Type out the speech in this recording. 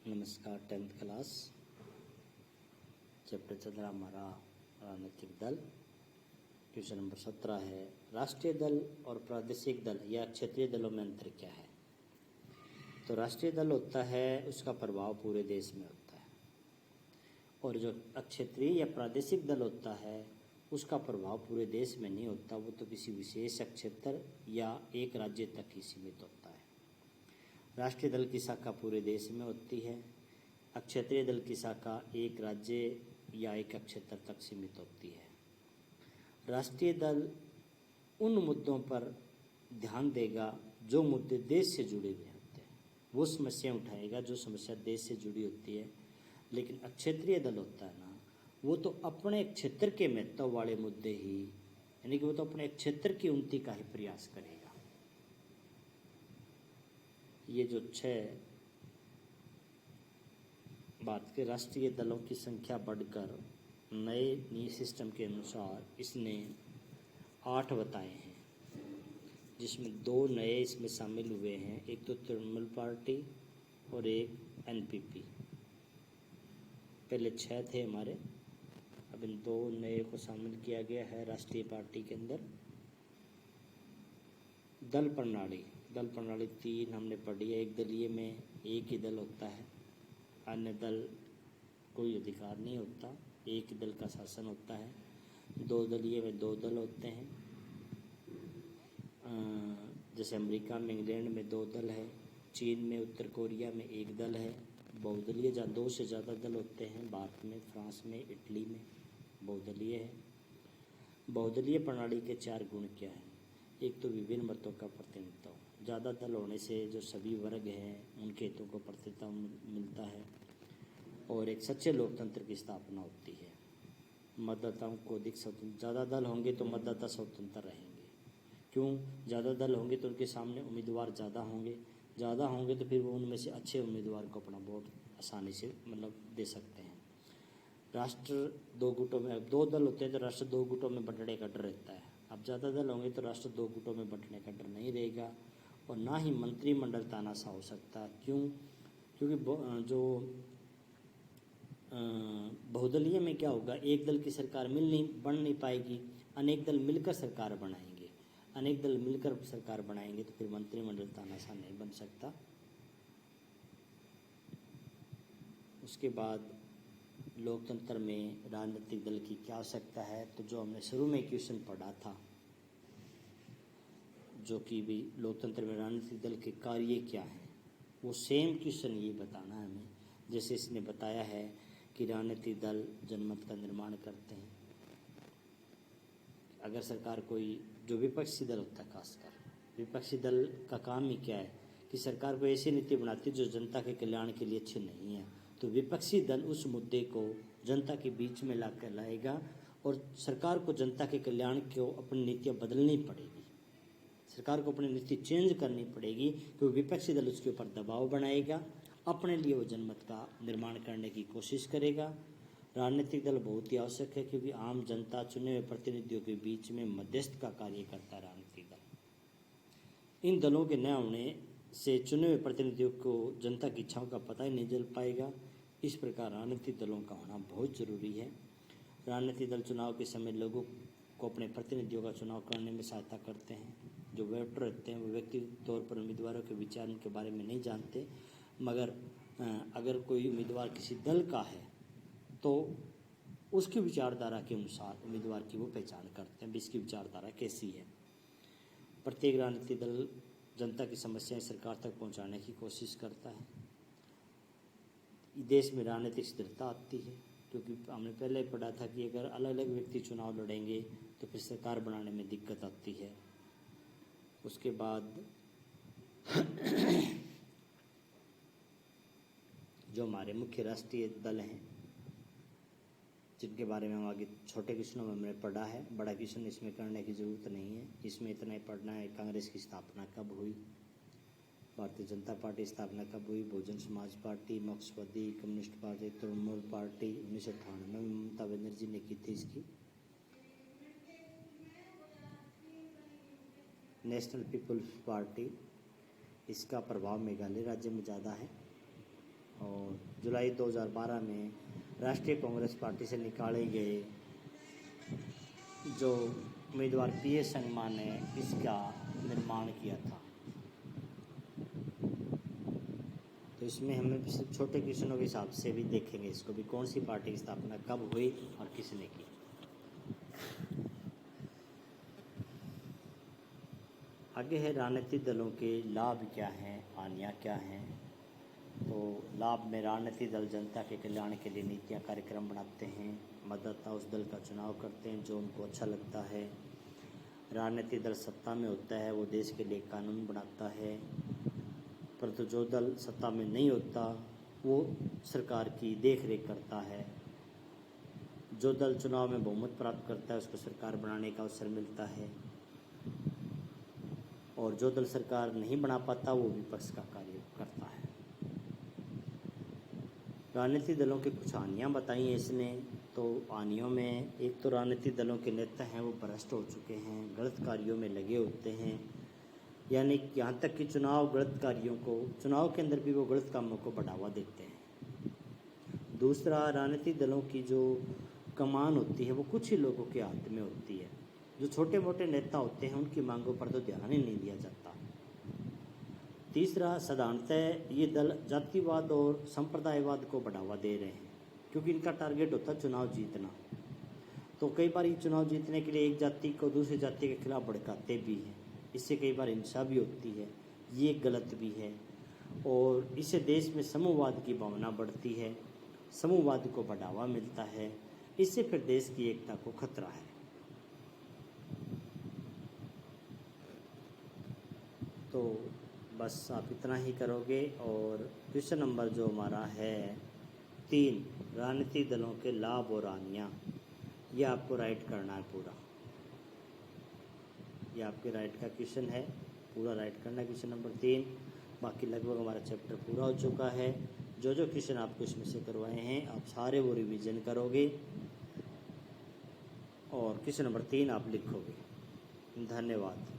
नमस्कार। 10th class chapter चल रहा हमारा राजनीतिक दल। क्वेश्चन नंबर 17 है, राष्ट्रीय दल और प्रादेशिक दल या क्षेत्रीय दलों में अंतर क्या है। तो राष्ट्रीय दल होता है उसका प्रभाव पूरे देश में होता है, और जो क्षेत्रीय या प्रादेशिक दल होता है उसका प्रभाव पूरे देश में नहीं होता, वो तो किसी विशेष क्षेत्र या एक राज्य तक ही सीमित होता है। राष्ट्रीय दल की शाखा पूरे देश में होती है, क्षेत्रीय दल की शाखा एक राज्य या एक क्षेत्र तक सीमित होती है। राष्ट्रीय दल उन मुद्दों पर ध्यान देगा जो मुद्दे देश से जुड़े हुए होते हैं, वो समस्या उठाएगा जो समस्या देश से जुड़ी होती है। लेकिन क्षेत्रीय दल होता है ना, वो तो अपने क्षेत्र के महत्व वाले मुद्दे ही, यानी कि वो तो अपने क्षेत्र की उन्नति का ही प्रयास करेगा। ये जो 6 बात के राष्ट्रीय दलों की संख्या बढ़कर नए सिस्टम के अनुसार इसने 8 बताए हैं, जिसमें 2 नए इसमें शामिल हुए हैं, एक तो तृणमूल पार्टी और एक एनपीपी। पहले 6 थे हमारे, अब इन 2 नए को शामिल किया गया है राष्ट्रीय पार्टी के अंदर। दल प्रणाली 3 हमने पढ़ी है। एक दलीय में एक ही दल होता है, अन्य दल कोई अधिकार नहीं होता, एक ही दल का शासन होता है। 2 दलीय में 2 दल होते हैं, जैसे अमेरिका में, इंग्लैंड में 2 दल है, चीन में, उत्तर कोरिया में 1 दल है। बहुदलीय जहाँ 2 से ज़्यादा दल होते हैं, भारत में, फ्रांस में, इटली में बहुदलीय है। बहुदलीय प्रणाली के 4 गुण क्या हैं। एक तो विभिन्न मतों का प्रतिनिधित्व, ज़्यादा दल होने से जो सभी वर्ग हैं उनके हितों को प्रतिनिधित्व मिलता है, और एक सच्चे लोकतंत्र की स्थापना होती है। मतदाताओं को अधिक स्वतंत्र, ज़्यादा दल होंगे तो मतदाता स्वतंत्र रहेंगे। क्यों? ज़्यादा दल होंगे तो उनके सामने उम्मीदवार ज़्यादा होंगे तो फिर वो उनमें से अच्छे उम्मीदवार को अपना वोट आसानी से दे सकते हैं। राष्ट्र 2 गुटों में, 2 दल होते हैं तो राष्ट्र 2 गुटों में बंटने का डर रहता है। अब ज़्यादा दल होंगे तो राष्ट्र 2 गुटों में बंटने का डर नहीं रहेगा, और ना ही मंत्रिमंडल तानाशाह हो सकता। क्यों? क्योंकि जो बहुदलीय में क्या होगा, एक दल की सरकार बन नहीं पाएगी, अनेक दल मिलकर सरकार बनाएंगे। अनेक दल मिलकर सरकार बनाएंगे तो फिर मंत्रिमंडल तानाशाह नहीं बन सकता। उसके बाद लोकतंत्र में राजनीतिक दल की क्या आवश्यकता है, तो जो हमने शुरू में क्वेश्चन पढ़ा था, जो कि भी लोकतंत्र में राजनीतिक दल के कार्य क्या हैं, वो सेम क्वेश्चन ये बताना है हमें। जैसे इसने बताया है कि राजनीतिक दल जनमत का निर्माण करते हैं। अगर सरकार कोई, जो विपक्षी दल होता है, खासकर विपक्षी दल का काम ही क्या है कि सरकार को ऐसी नीति बनाती है जो जनता के कल्याण के लिए अच्छी नहीं है, तो विपक्षी दल उस मुद्दे को जनता के बीच में लाकर लाएगा, और सरकार को जनता के कल्याण को अपनी नीतियाँ बदलनी पड़ेगी, सरकार को अपनी नीति चेंज करनी पड़ेगी, क्योंकि विपक्षी दल उसके ऊपर दबाव बनाएगा, अपने लिए वो जनमत का निर्माण करने की कोशिश करेगा। राजनीतिक दल बहुत ही आवश्यक है, क्योंकि आम जनता, चुने हुए प्रतिनिधियों के बीच में मध्यस्थ का कार्य करता है राजनीतिक दल। इन दलों के न होने से चुने हुए प्रतिनिधियों को जनता की इच्छाओं का पता ही नहीं चल पाएगा। इस प्रकार राजनीतिक दलों का होना बहुत ज़रूरी है। राजनीतिक दल चुनाव के समय लोगों को अपने प्रतिनिधियों का चुनाव करने में सहायता करते हैं। जो वोटर रहते हैं वो व्यक्तिगत तौर पर उम्मीदवारों के विचार के बारे में नहीं जानते, मगर अगर कोई उम्मीदवार किसी दल का है तो उसकी विचारधारा के अनुसार उम्मीदवार की वो पहचान करते हैं, इसकी विचारधारा कैसी है। प्रत्येक राजनीतिक दल जनता की समस्याएं सरकार तक पहुंचाने की कोशिश करता है। देश में राजनीतिक स्थिरता आती है, क्योंकि हमने पहले पढ़ा था कि अगर अलग अलग व्यक्ति चुनाव लड़ेंगे तो फिर सरकार बनाने में दिक्कत आती है। उसके बाद जो हमारे मुख्य राष्ट्रीय दल हैं, जिनके बारे में हम आगे छोटे क्वेश्चनों में हमने पढ़ा है, बड़ा क्वेश्चन इसमें करने की ज़रूरत नहीं है। इसमें इतना ही पढ़ना है, कांग्रेस की स्थापना कब हुई, भारतीय जनता पार्टी स्थापना कब हुई, बहुजन समाज पार्टी, मार्क्सवादी कम्युनिस्ट पार्टी, तृणमूल पार्टी 1998 में ममता बनर्जी ने की थी इसकी। नेशनल पीपल्स पार्टी, इसका प्रभाव मेघालय राज्य में ज़्यादा है, और जुलाई 2012 में राष्ट्रीय कांग्रेस पार्टी से निकाले गए जो उम्मीदवार पी.ए. संगमा ने इसका निर्माण किया था। तो इसमें हमें सिर्फ छोटे किसानों के हिसाब से भी देखेंगे इसको भी, कौन सी पार्टी की स्थापना कब हुई और किसने की। आगे है राजनीतिक दलों के लाभ क्या हैं, हानियाँ क्या हैं। तो लाभ में राजनीतिक दल जनता के कल्याण के लिए नीतियाँ कार्यक्रम बनाते हैं, मतदाता उस दल का चुनाव करते हैं जो उनको अच्छा लगता है। राजनीतिक दल सत्ता में होता है वो देश के लिए कानून बनाता है, परंतु जो दल सत्ता में नहीं होता वो सरकार की देख रेख करता है। जो दल चुनाव में बहुमत प्राप्त करता है उसको सरकार बनाने का अवसर मिलता है, और जो दल सरकार नहीं बना पाता वो विपक्ष का कार्य करता है। राजनीतिक दलों के कुछ हानियाँ बताई हैं इसने। तो हानियों में एक तो राजनीतिक दलों के नेता हैं वो भ्रष्ट हो चुके हैं, गलत कार्यों में लगे होते हैं, यानी यहाँ तक कि चुनाव के अंदर भी वो गलत कामों को बढ़ावा देते हैं। दूसरा, राजनीतिक दलों की जो कमान होती है वो कुछ ही लोगों के हाथ में होती है। जो छोटे मोटे नेता होते हैं उनकी मांगों पर तो ध्यान ही नहीं दिया जाता। तीसरा, साधारणतः ये दल जातिवाद और संप्रदायवाद को बढ़ावा दे रहे हैं, क्योंकि इनका टारगेट होता है चुनाव जीतना। तो कई बार ये चुनाव जीतने के लिए एक जाति को दूसरी जाति के खिलाफ भड़काते भी हैं, इससे कई बार हिंसा भी होती है, ये गलत भी है। और इससे देश में समूहवाद की भावना बढ़ती है, समूहवाद को बढ़ावा मिलता है, इससे फिर देश की एकता को खतरा है। तो बस आप इतना ही करोगे। और क्वेश्चन नंबर जो हमारा है 3, राजनीतिक दलों के लाभ और हानियाँ, ये आपको राइट करना है पूरा। ये आपके राइट का क्वेश्चन है, पूरा राइट करना है क्वेश्चन नंबर 3। बाकी लगभग हमारा चैप्टर पूरा हो चुका है। जो जो क्वेश्चन आपको इसमें से करवाए हैं आप सारे वो रिवीजन करोगे और क्वेश्चन नंबर 3 आप लिखोगे। धन्यवाद।